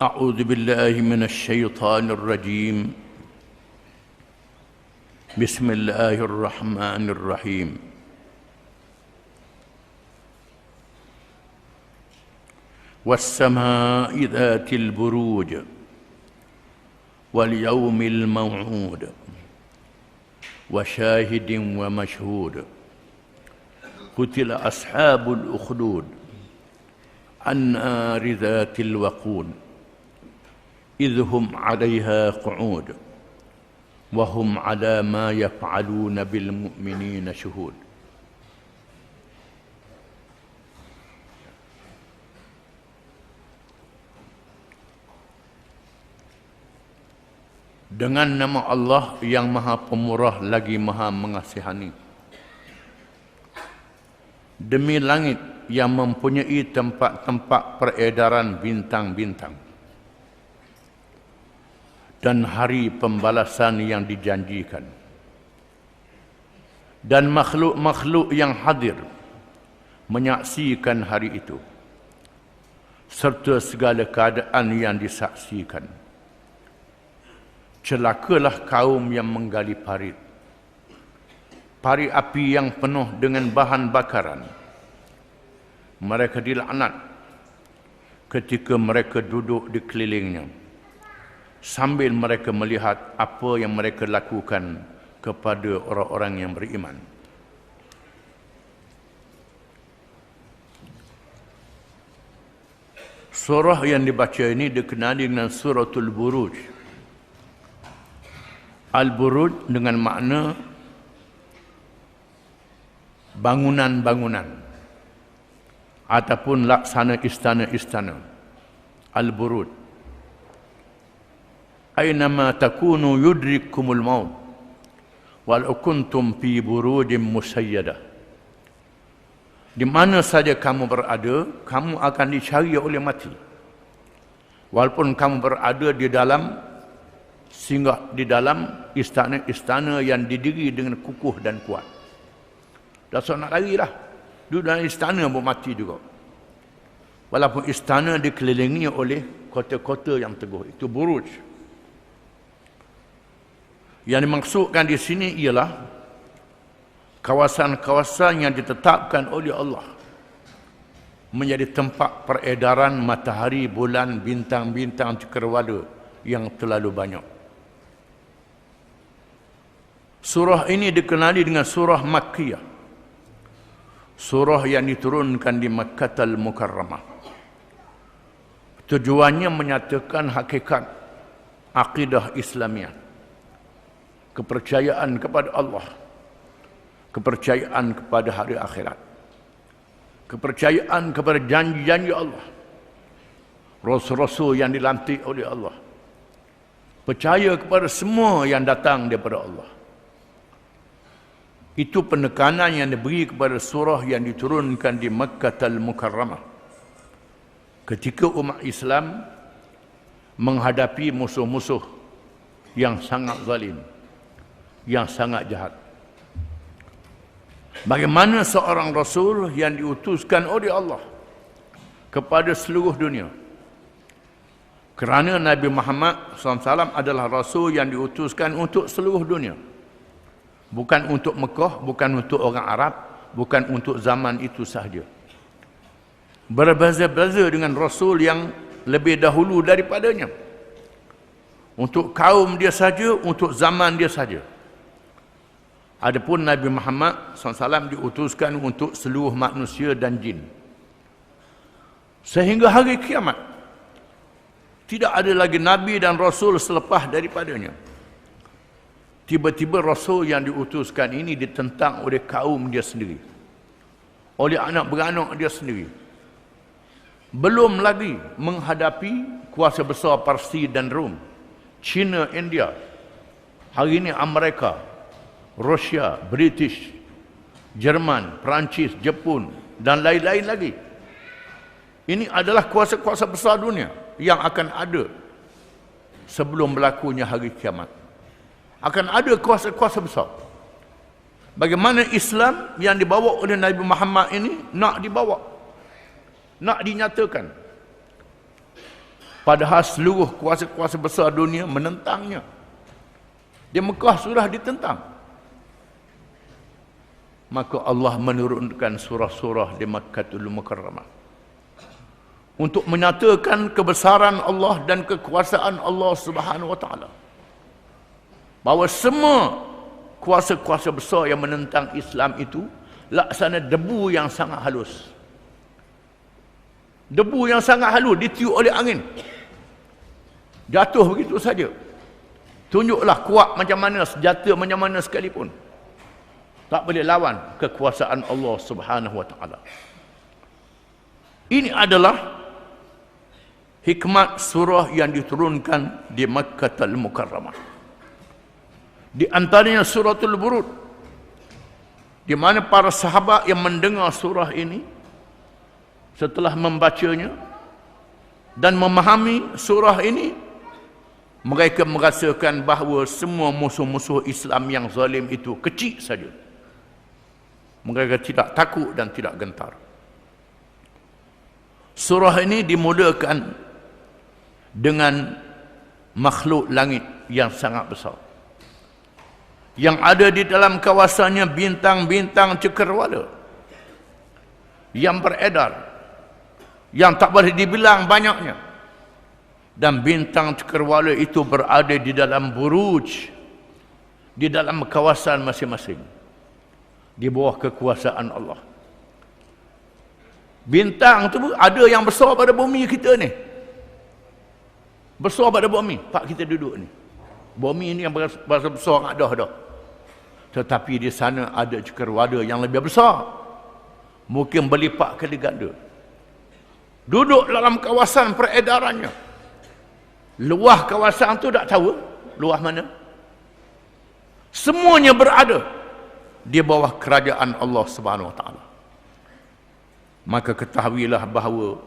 أعوذ بالله من الشيطان الرجيم بسم الله الرحمن الرحيم والسماء ذات البروج واليوم الموعود وشاهد ومشهود قتل أصحاب الأخدود النار ذات الوقود إذ هم عليها قعود وهم على ما يفعلون بالمؤمنين شهود. Dengan nama Allah yang Maha Pemurah lagi Maha Mengasihani. Demi langit yang mempunyai tempat-tempat peredaran bintang-bintang dan hari pembalasan yang dijanjikan, dan makhluk-makhluk yang hadir menyaksikan hari itu, serta segala keadaan yang disaksikan. Celakalah kaum yang menggali parit api yang penuh dengan bahan bakaran. Mereka dilaknat ketika mereka duduk di kelilingnya, sambil mereka melihat apa yang mereka lakukan kepada orang-orang yang beriman. Surah yang dibaca ini dikenali dengan Suratul Buruj. Al-Buruj dengan makna bangunan-bangunan ataupun laksana istana-istana. Al-Buruj. Aynama takunu yudrikumul maut walau kuntum fi burujin musayyadah. Di mana saja kamu berada, kamu akan dicari oleh mati. Walaupun kamu berada di dalam singgah di dalam istana-istana yang didiri dengan kukuh dan kuat. Dah nak lari lah. Duduk dalam istana pun mati juga. Walaupun istana dikelilingi oleh kota-kota yang teguh. Itu buruj. Yang dimaksudkan di sini ialah kawasan-kawasan yang ditetapkan oleh Allah menjadi tempat peredaran matahari, bulan, bintang-bintang cakrawala yang terlalu banyak. Surah ini dikenali dengan surah Makkiyah. Surah yang diturunkan di Makkatul Mukarramah. Tujuannya menyatakan hakikat akidah Islamiah, kepercayaan kepada Allah, kepercayaan kepada hari akhirat, kepercayaan kepada janji-janji Allah, rasul-rasul yang dilantik oleh Allah, percaya kepada semua yang datang daripada Allah. Itu penekanan yang diberi kepada surah yang diturunkan di Makkatul Mukarramah ketika umat Islam menghadapi musuh-musuh yang sangat zalim, yang sangat jahat. Bagaimana seorang Rasul yang diutuskan oleh Allah kepada seluruh dunia, kerana Nabi Muhammad SAW adalah Rasul yang diutuskan untuk seluruh dunia, bukan untuk Mekah, bukan untuk orang Arab, bukan untuk zaman itu sahaja. Berbeza-beza dengan Rasul yang lebih dahulu daripadanya, untuk kaum dia saja, untuk zaman dia saja. Adapun Nabi Muhammad SAW diutuskan untuk seluruh manusia dan jin. Sehingga hari kiamat, tidak ada lagi Nabi dan Rasul selepas daripadanya. Tiba-tiba Rasul yang diutuskan ini ditentang oleh kaum dia sendiri, oleh anak beranak dia sendiri. Belum lagi menghadapi kuasa besar Parsi dan Rom, China, India, hari ini Amerika, Rusia, British, Jerman, Perancis, Jepun dan lain-lain lagi. Ini adalah kuasa-kuasa besar dunia yang akan ada sebelum berlakunya hari kiamat. Akan ada kuasa-kuasa besar. Bagaimana Islam yang dibawa oleh Nabi Muhammad ini nak dibawa, nak dinyatakan. Padahal seluruh kuasa-kuasa besar dunia menentangnya. Di Mekah sudah ditentang. Maka Allah menurunkan surah-surah di Makkatul Mukarramah untuk menyatakan kebesaran Allah dan kekuasaan Allah Subhanahu wa taala. Bahawa semua kuasa-kuasa besar yang menentang Islam itu laksana debu yang sangat halus. Debu yang sangat halus ditiup oleh angin. Jatuh begitu saja. Tunjuklah kuat macam mana, senjata macam mana sekalipun. Tak boleh lawan kekuasaan Allah Subhanahu wa taala. Ini adalah hikmat surah yang diturunkan di Makkatul Mukarramah. Di antaranya suratul Burud, di mana para sahabat yang mendengar surah ini setelah membacanya dan memahami surah ini, mereka merasakan bahawa semua musuh-musuh Islam yang zalim itu kecil saja. Mereka tidak takut dan tidak gentar. Surah ini dimulakan dengan makhluk langit yang sangat besar, yang ada di dalam kawasannya bintang-bintang cakrawala yang beredar, yang tak boleh dibilang banyaknya. Dan bintang cakrawala itu berada di dalam buruj, di dalam kawasan masing-masing, di bawah kekuasaan Allah. Bintang tu ada yang besar pada bumi kita ni. Besar pada bumi, pak kita duduk ni. Bumi ni yang besar ada dah. Tetapi di sana ada cakrawala yang lebih besar. Mungkin berlipat kali ganda. Duduk dalam kawasan peredarannya. Luah kawasan tu tak tahu luah mana. Semuanya berada di bawah kerajaan Allah Subhanahu wa taala. Maka ketahuilah bahawa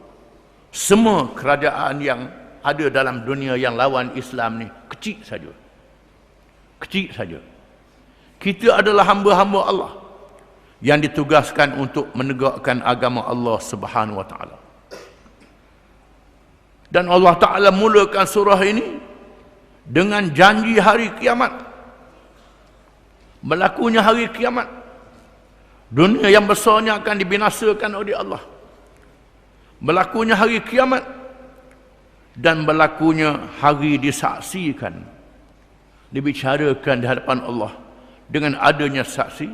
semua kerajaan yang ada dalam dunia yang lawan Islam ni kecil saja. Kecil saja. Kita adalah hamba-hamba Allah yang ditugaskan untuk menegakkan agama Allah Subhanahu wa taala. Dan Allah Ta'ala mulakan surah ini dengan janji hari kiamat. Berlakunya hari kiamat. Dunia yang besarnya akan dibinasakan oleh Allah. Berlakunya hari kiamat. Dan berlakunya hari disaksikan. Dibicarakan di hadapan Allah dengan adanya saksi.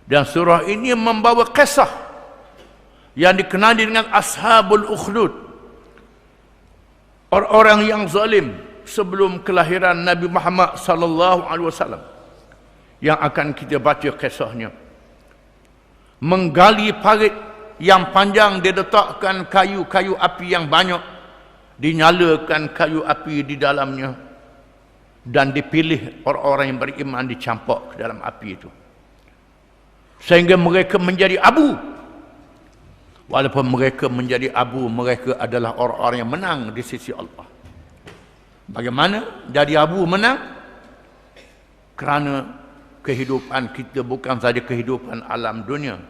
Dan surah ini membawa kisah yang dikenali dengan Ashabul Ukhdud. Orang-orang yang zalim sebelum kelahiran Nabi Muhammad sallallahu alaihi wasallam, yang akan kita baca kisahnya. Menggali parit yang panjang, diletakkan kayu-kayu api yang banyak, dinyalakan kayu api di dalamnya, dan dipilih orang-orang yang beriman dicampak ke dalam api itu sehingga mereka menjadi abu. Walaupun mereka menjadi abu, mereka adalah orang-orang yang menang di sisi Allah. Bagaimana jadi abu menang? Kerana kehidupan kita bukan saja kehidupan alam dunia,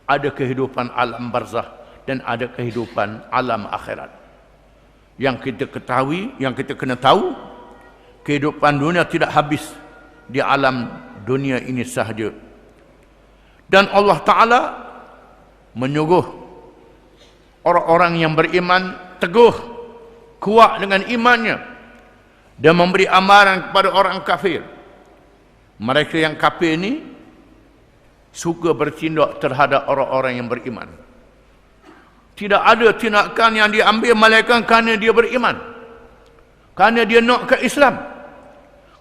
ada kehidupan alam barzah dan ada kehidupan alam akhirat. Yang kita ketahui, yang kita kena tahu, kehidupan dunia tidak habis di alam dunia ini sahaja. Dan Allah Ta'ala menyuruh orang-orang yang beriman teguh, kuat dengan imannya, dan memberi amaran kepada orang kafir. Mereka yang kafir ini suka bertindak terhadap orang-orang yang beriman. Tidak ada tindakan yang diambil malaikat kerana dia beriman, kerana dia nak ke Islam.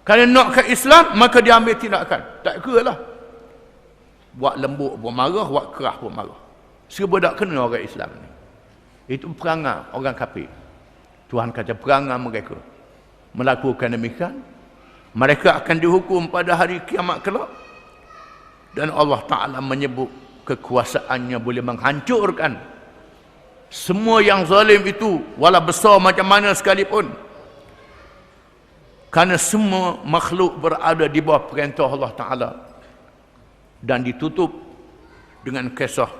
Kerana nak ke Islam, maka dia ambil tindakan. Tak kira lah. Buat lembut pun marah, buat keras pun marah. Serba tak kena orang Islam ni. Itu perangai orang kafir. Tuhan kata perangai mereka melakukan demikian, mereka akan dihukum pada hari kiamat kelak. Dan Allah Ta'ala menyebut kekuasaannya boleh menghancurkan semua yang zalim itu, walau besar macam mana sekalipun. Kerana semua makhluk berada di bawah perintah Allah Ta'ala. Dan ditutup dengan kisah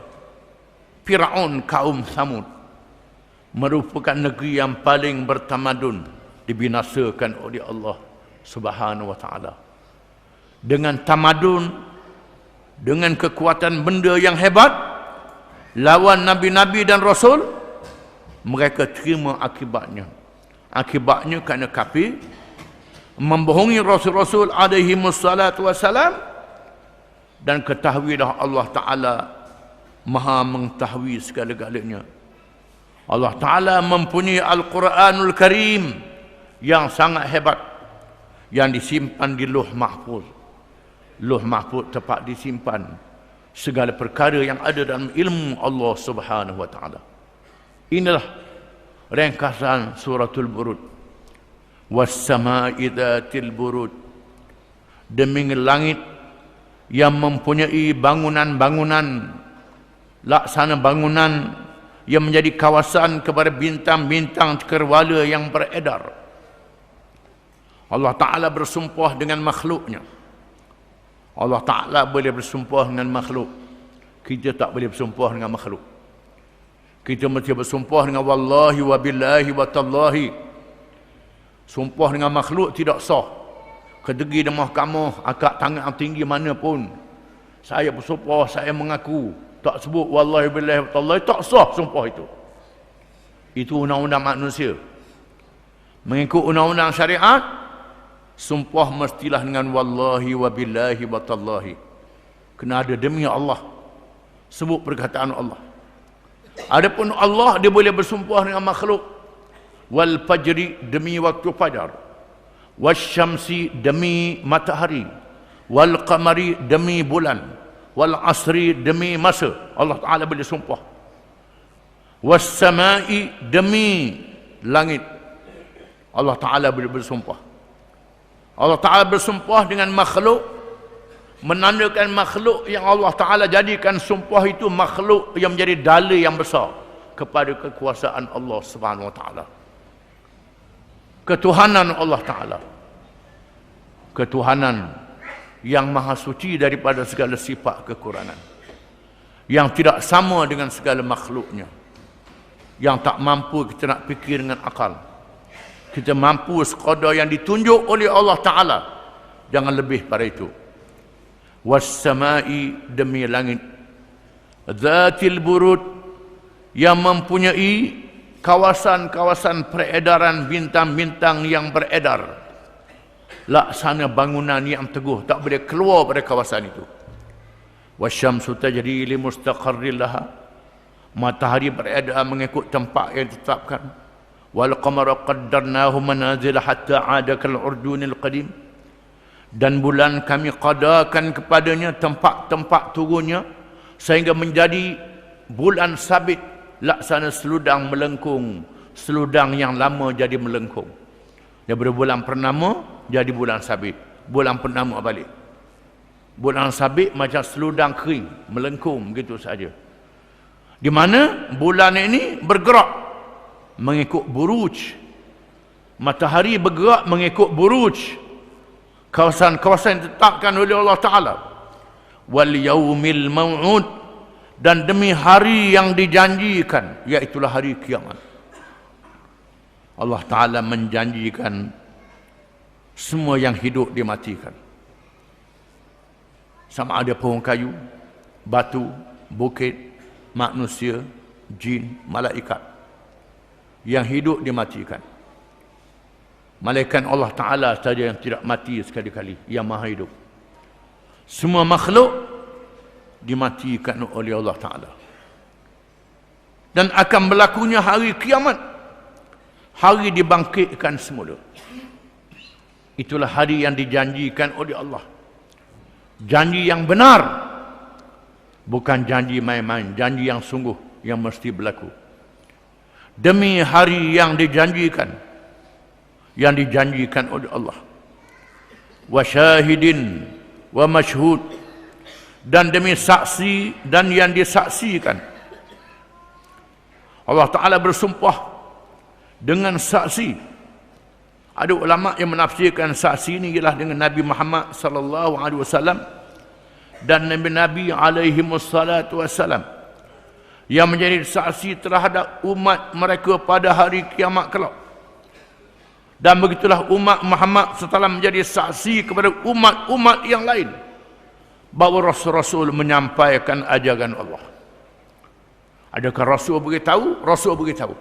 Fir'aun kaum Samud, merupakan negeri yang paling bertamadun, dibinasakan oleh Allah Subhanahu wa taala. Dengan tamadun, dengan kekuatan benda yang hebat, lawan nabi-nabi dan rasul, mereka terima akibatnya. Akibatnya kerana kafir, membohongi rasul-rasul alaihi wassalatu wassalam, dan ketahuilah Allah Ta'ala maha mengetahui segala-galanya. Allah Ta'ala mempunyai Al-Quranul Karim yang sangat hebat, yang disimpan di Lauh Mahfuz. Lauh Mahfuz tempat disimpan segala perkara yang ada dalam ilmu Allah Subhanahu wa taala. Inilah ringkasan suratul Burud. Was-samaa'i dzatil burud. Demi langit yang mempunyai bangunan-bangunan, laksana bangunan yang menjadi kawasan kepada bintang-bintang cakrawala yang beredar. Allah Ta'ala bersumpah dengan makhluknya. Allah Ta'ala boleh bersumpah dengan makhluk. Kita tak boleh bersumpah dengan makhluk. Kita mesti bersumpah dengan wallahi wa billahi wa tallahi. Sumpah dengan makhluk tidak sah. Kedegi di mahkamah, akak tangan tinggi mana pun, saya bersumpah, saya mengaku, tak sebut wallahi billahi wa tallahi, tak sah sumpah itu. Itu undang-undang manusia. Mengikut undang-undang syariat, sumpah mestilah dengan wallahi wa billahi wa tallahi. Kena ada demi Allah. Sebut perkataan Allah. Adapun Allah, dia boleh bersumpah dengan makhluk. Wal fajri, demi waktu fajar. Wasyamsi, demi matahari. Wal qamari, demi bulan. Wal asri, demi masa. Allah Ta'ala boleh sumpah. Was samai, demi langit. Allah Ta'ala boleh bersumpah. Allah Ta'ala bersumpah dengan makhluk, menandakan makhluk yang Allah Ta'ala jadikan sumpah itu makhluk yang menjadi dalil yang besar kepada kekuasaan Allah Subhanahu wa taala. Ketuhanan Allah Ta'ala, ketuhanan yang maha suci daripada segala sifat kekurangan, yang tidak sama dengan segala makhluknya, yang tak mampu kita nak fikir dengan akal. Kita mampu sekadar yang ditunjuk oleh Allah Ta'ala, jangan lebih pada itu. Was-samai, demi langit. Dzatil burud, yang mempunyai kawasan-kawasan peredaran bintang-bintang yang beredar. Laksana bangunan yang teguh, tak boleh keluar pada kawasan itu. Wasyamsu tajri li mustaqarril laha, matahari beredar mengikut tempat yang ditetapkan. Wal qamara qaddarnahu manazil hatta 'ada kal urdunil qadim, dan bulan kami qadarkan kepadanya tempat-tempat turunnya sehingga menjadi bulan sabit, laksana seludang melengkung, seludang yang lama jadi melengkung. Daripada bulan purnama jadi bulan sabit, bulan purnama balik. Bulan sabit macam seludang kering, melengkung begitu saja. Di mana bulan ini bergerak mengikut buruj. Matahari bergerak mengikut buruj, kawasan-kawasan ditetapkan oleh Allah Ta'ala. Wal yaumil maw'ud, dan demi hari yang dijanjikan, iaitulah hari kiamat. Allah Ta'ala menjanjikan semua yang hidup dimatikan. Sama ada pohon kayu, batu, bukit, manusia, jin, malaikat. Yang hidup dimatikan. Malaikat Allah Ta'ala saja yang tidak mati sekali-kali, yang maha hidup. Semua makhluk dimatikan oleh Allah Ta'ala. Dan akan berlakunya hari kiamat, hari dibangkitkan semula. Itulah hari yang dijanjikan oleh Allah. Janji yang benar, bukan janji main-main, janji yang sungguh, yang mesti berlaku. Demi hari yang dijanjikan oleh Allah. Wa syahidin wa masyhud, dan demi saksi dan yang disaksikan. Allah Ta'ala bersumpah dengan saksi. Ada ulama yang menafsirkan saksi ini ialah dengan Nabi Muhammad sallallahu alaihi wasallam dan nabi-nabi alaihi wassalatu wassalam, yang menjadi saksi terhadap umat mereka pada hari kiamat kelak. Dan begitulah umat Muhammad setelah menjadi saksi kepada umat-umat yang lain bahawa Rasul-Rasul menyampaikan ajaran Allah. Adakah Rasul beritahu? Rasul beritahu.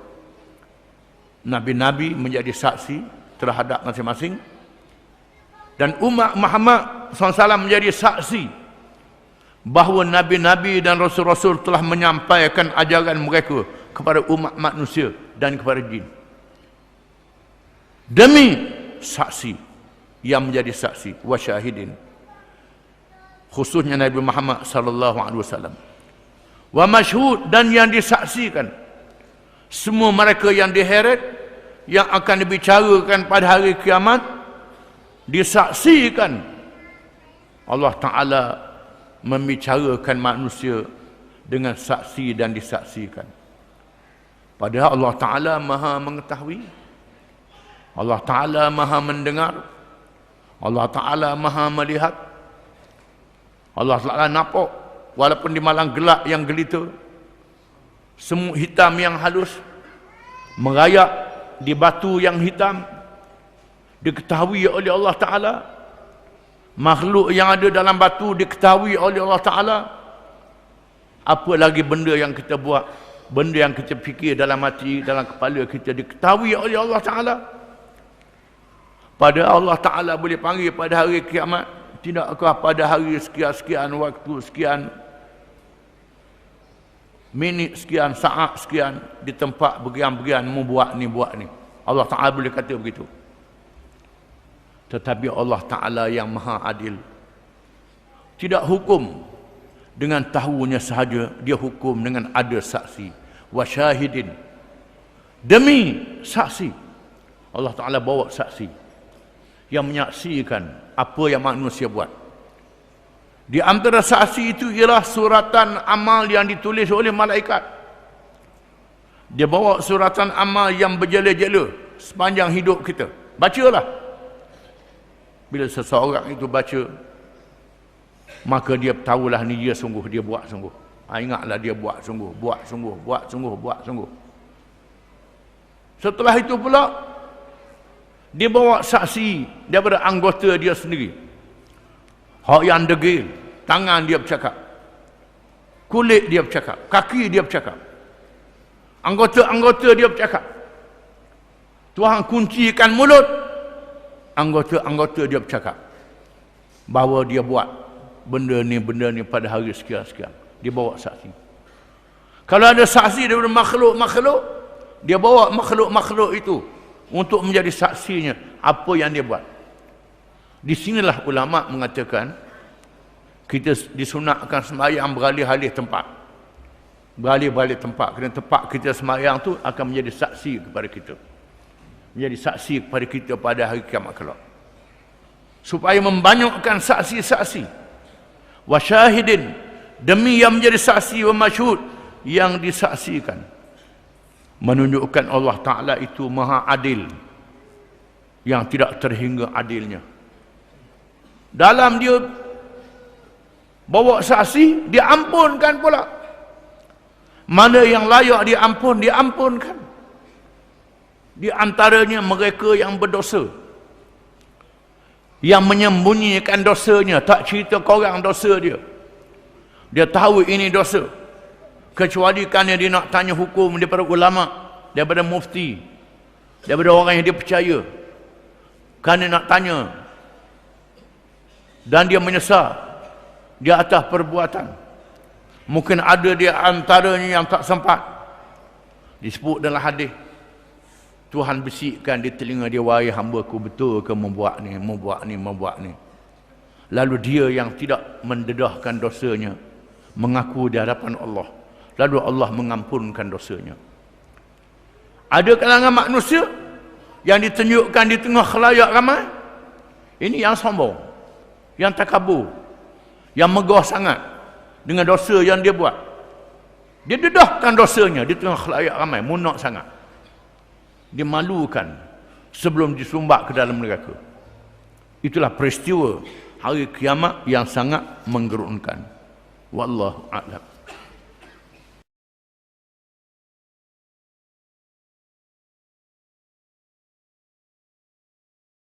Nabi-Nabi menjadi saksi terhadap masing-masing. Dan umat Muhammad SAW menjadi saksi bahawa Nabi-Nabi dan Rasul-Rasul telah menyampaikan ajaran mereka kepada umat manusia dan kepada jin. Demi saksi yang menjadi saksi, wasyahidin, khususnya Nabi Muhammad SAW. Wa masyhud, dan yang disaksikan, semua mereka yang diheret, yang akan dibicarakan pada hari kiamat, disaksikan. Allah Ta'ala membicarakan manusia dengan saksi dan disaksikan. Padahal Allah Ta'ala maha mengetahui, Allah Ta'ala maha mendengar, Allah Ta'ala maha melihat, Allah Ta'ala nampak walaupun di malam gelap yang gelita, semut hitam yang halus merayap di batu yang hitam, diketahui oleh Allah Ta'ala. Makhluk yang ada dalam batu diketahui oleh Allah Ta'ala. Apa lagi benda yang kita buat, benda yang kita fikir dalam hati, dalam kepala kita, diketahui oleh Allah Ta'ala. Pada Allah Ta'ala boleh panggil pada hari kiamat, tidakkah pada hari sekian-sekian waktu, sekian minit, sekian saat, sekian, di tempat begian-begian membuat ni, buat ni. Allah Ta'ala boleh kata begitu. Tetapi Allah Ta'ala yang maha adil tidak hukum dengan tahunya sahaja, dia hukum dengan ada saksi. Wasyahidin, demi saksi. Allah Ta'ala bawa saksi yang menyaksikan apa yang manusia buat. Di antara saksi itu ialah suratan amal yang ditulis oleh malaikat. Dia bawa suratan amal yang berjela-jela sepanjang hidup kita. Bacalah. Bila seseorang itu baca, maka dia tahulah ni dia sungguh, dia buat sungguh. Ingatlah dia buat sungguh, buat sungguh, buat sungguh, buat sungguh. Setelah itu pula, dia bawa saksi daripada anggota dia sendiri. Hak yang degil, tangan dia bercakap, kulit dia bercakap, kaki dia bercakap, anggota-anggota dia bercakap. Tuhan kuncikan mulut, anggota-anggota dia bercakap bahawa dia buat benda ni pada hari sekian-sekian. Dia bawa saksi. Kalau ada saksi daripada makhluk-makhluk, dia bawa makhluk-makhluk itu untuk menjadi saksinya apa yang dia buat. Di sinilah ulama mengatakan kita disunatkan sembahyang beralih-alih tempat. Beralih-alih tempat, kerana tempat kita sembahyang tu akan menjadi saksi kepada kita. Menjadi saksi kepada kita pada hari kiamat kelak. Supaya membanyakkan saksi-saksi. Wasyahidin, demi yang menjadi saksi, wa masyhud, yang disaksikan. Menunjukkan Allah Ta'ala itu maha adil, yang tidak terhingga adilnya. Dalam dia bawa saksi, dia ampunkan pula. Mana yang layak diampun, diampunkan. Di antaranya mereka yang berdosa, yang menyembunyikan dosanya, tak cerita korang dosa dia. Dia tahu ini dosa, kecuali kerana dia nak tanya hukum daripada ulama, daripada mufti, daripada orang yang dia percaya, kerana nak tanya, dan dia menyesal di atas perbuatan. Mungkin ada di antaranya yang tak sempat. Disebut dalam hadis, Tuhan bisikkan di telinga dia, wahai hamba-Ku, betul ke membuat ni, membuat ni, membuat ni. Lalu dia yang tidak mendedahkan dosanya mengaku di hadapan Allah. Lalu Allah mengampunkan dosanya. Ada kalangan manusia yang ditunjukkan di tengah khalayak ramai, ini yang sombong, yang takabur, yang megah sangat dengan dosa yang dia buat. Dia dedahkan dosanya di tengah khalayak ramai, munak sangat. Dimalukan sebelum disumbat ke dalam neraka. Itulah peristiwa hari kiamat yang sangat menggerunkan. Wallahu a'lam.